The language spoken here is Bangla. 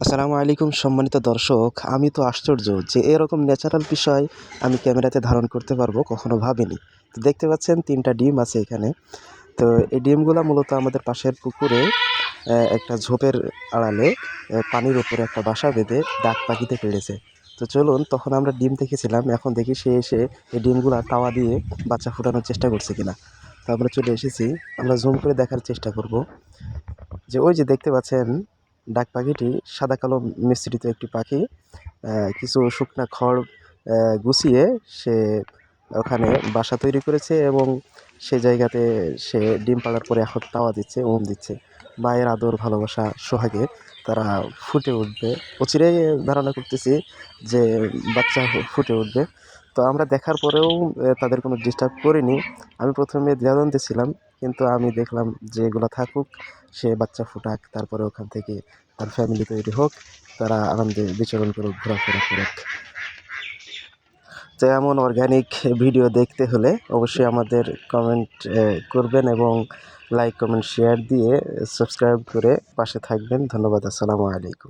আসসালামু আলাইকুম সম্মানিত দর্শক। আমি তো আশ্চর্য যে এরকম ন্যাচারাল বিষয় আমি ক্যামেরাতে ধারণ করতে পারবো, কখনো ভাবিনি। তো দেখতে পাচ্ছেন ৩টা ডিম আছে এখানে। তো এই ডিমগুলা মূলত আমাদের পাশের পুকুরে একটা ঝোপের আড়ালে পানির উপরে একটা বাসা বেঁধে ডাক পাখিতে পেড়েছে। তো চলুন, তখন আমরা ডিম দেখেছিলাম, এখন দেখি সে এসে এই ডিমগুলা তাওয়া দিয়ে বাচ্চা ফোটানোর চেষ্টা করছে কিনা। তো আমরা চলে এসেছি, আমরা জুম করে দেখার চেষ্টা করব যে ওই যে দেখতে পাচ্ছেন ডাক পাখিটি সাদা কালো মিশ্রিত একটি পাখি। কিছু শুকনা খড় গুছিয়ে সে ওখানে বাসা তৈরি করেছে এবং সে জায়গাতে সে ডিম পাড়ার পরে এখন তাওয়া দিচ্ছে, দিচ্ছে। মায়ের আদর, ভালোবাসা, সোহাগে তারা ফুটে উঠবে। অচিরেই ধারণা করতেছি যে বাচ্চা ফুটে উঠবে। তো আমরা দেখার পরেও তাদের কোনো ডিস্টার্ব করিনি। আমি প্রথমে দ্বিধাদ্বন্দ্বে ছিলাম, কিন্তু আমি দেখলাম যে এগুলো থাকুক, সে বাচ্চা ফুটাক, তারপরে ওখান থেকে তার ফ্যামিলি তৈরি হোক, তারা আনন্দে বিচরণ করুক, ঘোরাফেরা করুক। তো এমন অর্গানিক ভিডিও দেখতে হলে অবশ্যই আমাদের কমেন্ট করবেন এবং লাইক, কমেন্ট, শেয়ার দিয়ে সাবস্ক্রাইব করে পাশে থাকবেন। ধন্যবাদ। আসসালামু আলাইকুম।